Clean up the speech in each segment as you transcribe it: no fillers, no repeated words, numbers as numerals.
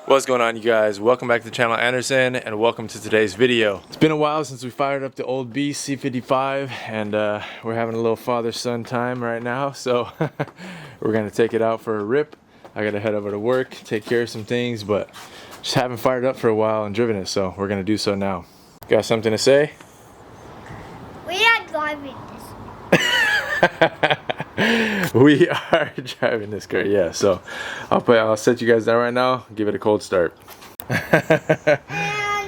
What's going on, you guys? Welcome back to the channel, Anderson, and welcome to today's video. It's been a while since we fired up the old beast C55, and we're having a little father-son time right now, so we're gonna take it out for a rip. I gotta head over to work, take care of some things, but just haven't fired up for a while and driven it, so we're gonna do so now. Got something to say? We are driving this. We are driving this car, yeah. So I'll set you guys down right now. Give it a cold start. And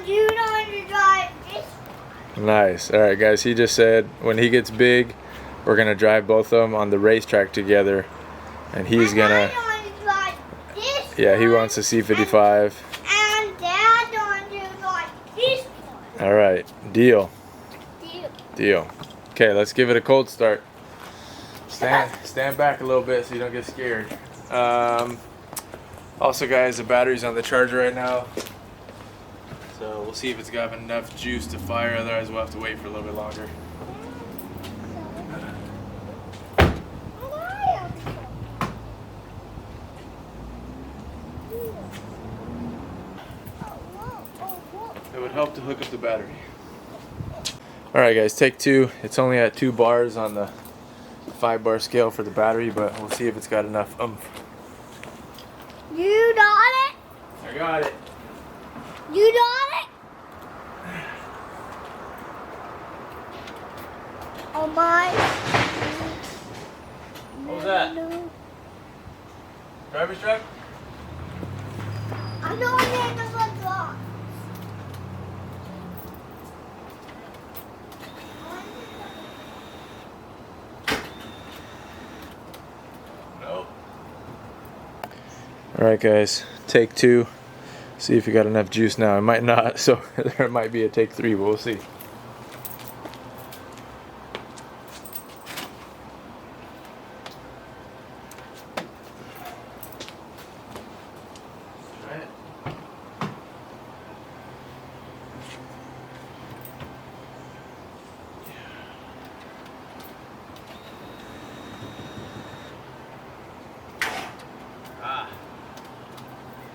you don't drive this one. Nice. All right, guys. He just said when he gets big, we're gonna drive both of them on the racetrack together, and he's gonna. I don't drive this Yeah, he one, wants a C55. And Dad don't drive this one. All right, deal. Deal. Deal. Okay, let's give it a cold start. Stand back a little bit so you don't get scared. Also, guys, the battery's on the charger right now, so we'll see if it's got enough juice to fire. Otherwise, we'll have to wait for a little bit longer. It would help to hook up the battery. All right, guys, take two. It's only at 2 bars on the 5-bar scale for the battery, but we'll see if it's got enough oomph. You got it? I got it. You got it? Oh my. What was that? Driver's truck? I know I need to look off. Nope. Alright, guys, take 2. See if you got enough juice now. It might not, so there might be a take 3, but we'll see.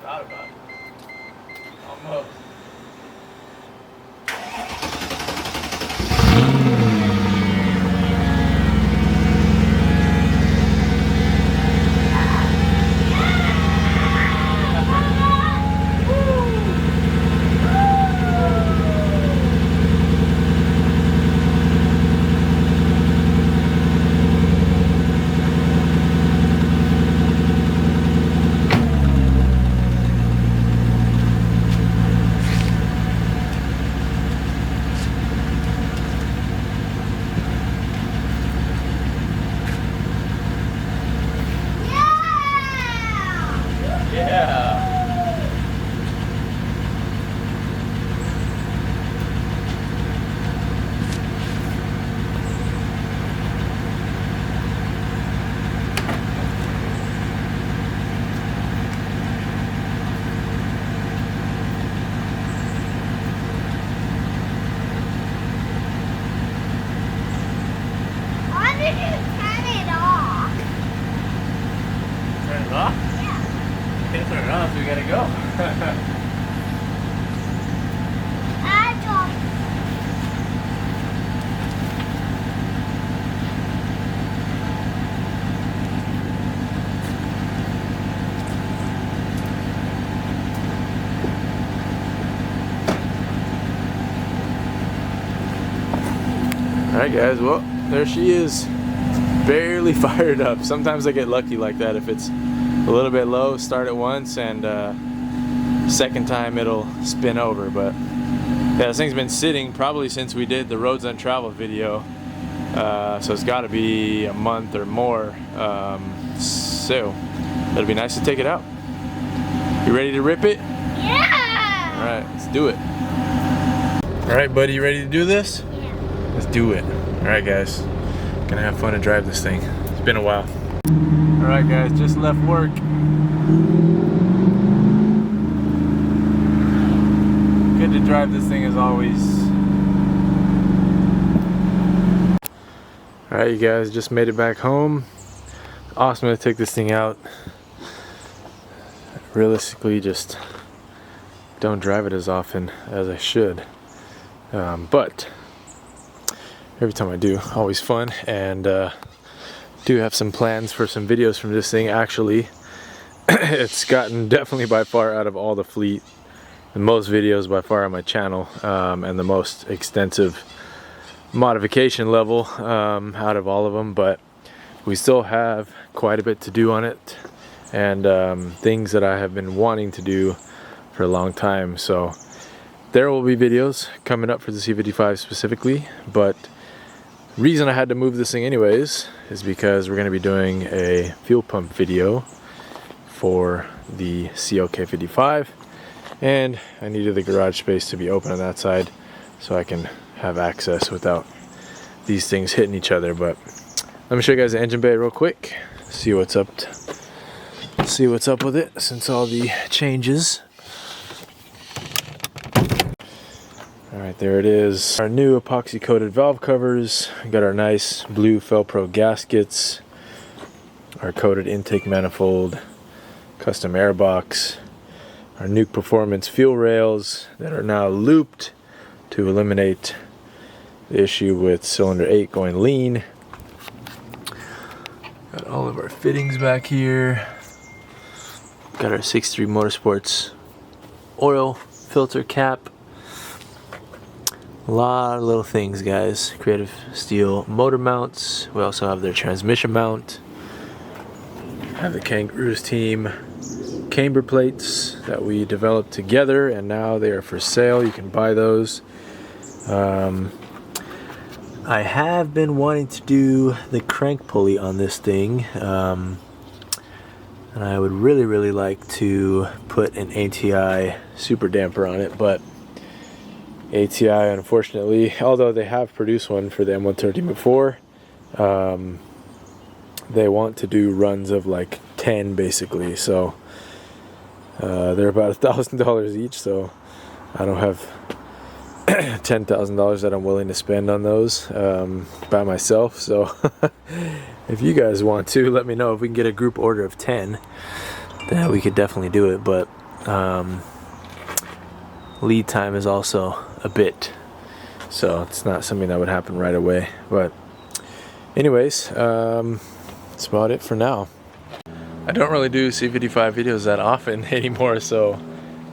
Thought about it. Almost. Why did you turn it off? Turn it off? Yeah. Can't turn it off, so we gotta go. I don't. Alright, guys, well, there she is. Barely fired up. Sometimes I get lucky like that. If it's a little bit low, start it once, and second time it'll spin over. But yeah, this thing's been sitting probably since we did the Roads Untraveled video. So it's got to be a month or more. So it'll be nice to take it out. You ready to rip it? Yeah. Alright, let's do it. Alright, buddy, you ready to do this? Yeah. Let's do it. Alright, guys. Gonna have fun to drive this thing. It's been a while. Alright, guys, just left work. Good to drive this thing as always. Alright, you guys, just made it back home. Awesome to take this thing out. Realistically, just don't drive it as often as I should. But every time I do, always fun, and do have some plans for some videos from this thing. Actually, it's gotten definitely by far out of all the fleet, the most videos by far on my channel, and the most extensive modification level out of all of them. But we still have quite a bit to do on it, and things that I have been wanting to do for a long time. So there will be videos coming up for the C55 specifically, but reason I had to move this thing anyways is because we're going to be doing a fuel pump video for the CLK55, and I needed the garage space to be open on that side so I can have access without these things hitting each other. But let me show you guys the engine bay real quick, see what's up with it since all the changes. Alright, there it is. Our new epoxy coated valve covers. We got our nice blue Felpro gaskets, our coated intake manifold, custom air box, our Nuke Performance fuel rails that are now looped to eliminate the issue with cylinder 8 going lean. Got all of our fittings back here. Got our 63 Motorsports oil filter cap. A lot of little things, guys. Creative Steel motor mounts. We also have their transmission mount. Have the Kangaroos team camber plates that we developed together, and now they are for sale. You can buy those. I have been wanting to do the crank pulley on this thing, and I would really like to put an ATI super damper on it, but ATI, unfortunately, although they have produced one for the M130 before, they want to do runs of like 10 basically, so they're about $1,000 each, so I don't have $10,000 that I'm willing to spend on those by myself. So if you guys want to, let me know. If we can get a group order of 10, then we could definitely do it, but lead time is also a bit, so it's not something that would happen right away. But anyways, that's about it for now. I don't really do C55 videos that often anymore, so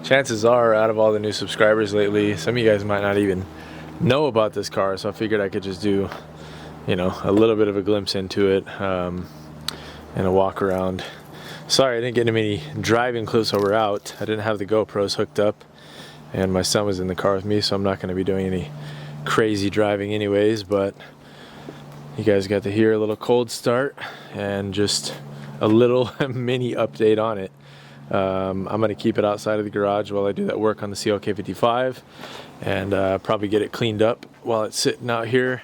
chances are, out of all the new subscribers lately, some of you guys might not even know about this car, so I figured I could just do, you know, a little bit of a glimpse into it, and a walk around. Sorry I didn't get any driving clips while we're out. I didn't have the GoPros hooked up, and my son was in the car with me, so I'm not going to be doing any crazy driving anyways, but you guys got to hear a little cold start and just a little mini update on it. I'm going to keep it outside of the garage while I do that work on the CLK55, and probably get it cleaned up while it's sitting out here.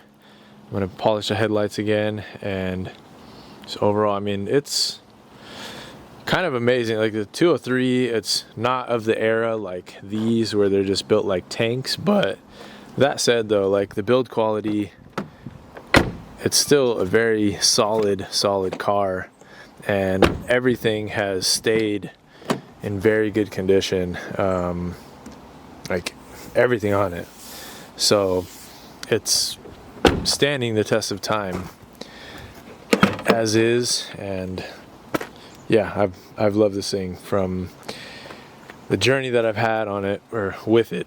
I'm going to polish the headlights again, and just overall, I mean, it's kind of amazing. Like the 203, it's not of the era like these where they're just built like tanks, but that said though, like the build quality, it's still a very solid car, and everything has stayed in very good condition, like everything on it, so it's standing the test of time as is. And yeah, I've loved this thing from the journey that I've had on it, or with it.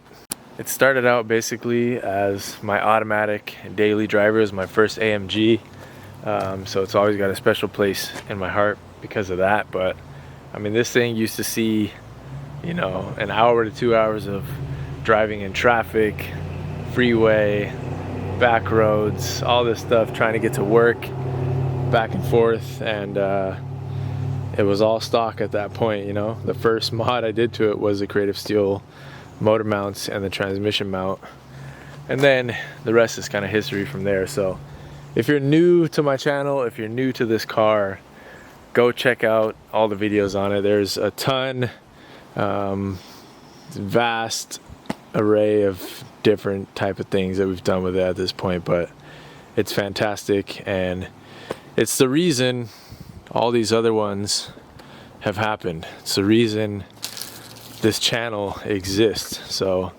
It started out basically as my automatic daily driver. It was my first AMG, so it's always got a special place in my heart because of that. But I mean, this thing used to see, you know, an hour to 2 hours of driving in traffic, freeway, back roads, all this stuff, trying to get to work, back and forth, and it was all stock at that point. You know, the first mod I did to it was the Creative Steel motor mounts and the transmission mount, and then the rest is kind of history from there. So if you're new to my channel, if you're new to this car, go check out all the videos on it. There's a ton, vast array of different type of things that we've done with it at this point, but it's fantastic, and it's the reason all these other ones have happened. It's the reason this channel exists. So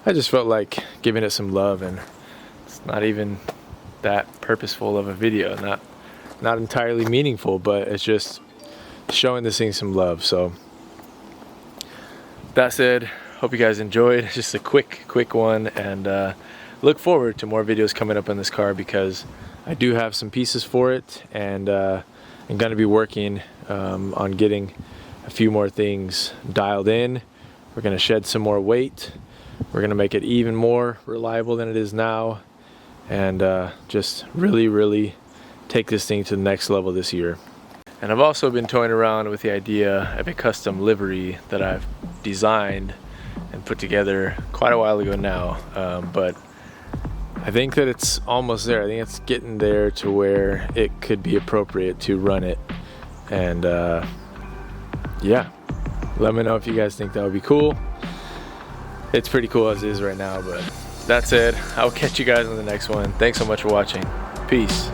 I just felt like giving it some love, and it's not even that purposeful of a video, not entirely meaningful, but it's just showing this thing some love. So that said, hope you guys enjoyed. Just a quick one, and look forward to more videos coming up on this car, because I do have some pieces for it, and I'm going to be working on getting a few more things dialed in. We're going to shed some more weight. We're going to make it even more reliable than it is now, and just really take this thing to the next level this year. And I've also been toying around with the idea of a custom livery that I've designed and put together quite a while ago now, but I think that it's almost there. I think it's getting there to where it could be appropriate to run it. And yeah, let me know if you guys think that would be cool. It's pretty cool as is right now, but that said, I'll catch you guys on the next one. Thanks so much for watching. Peace.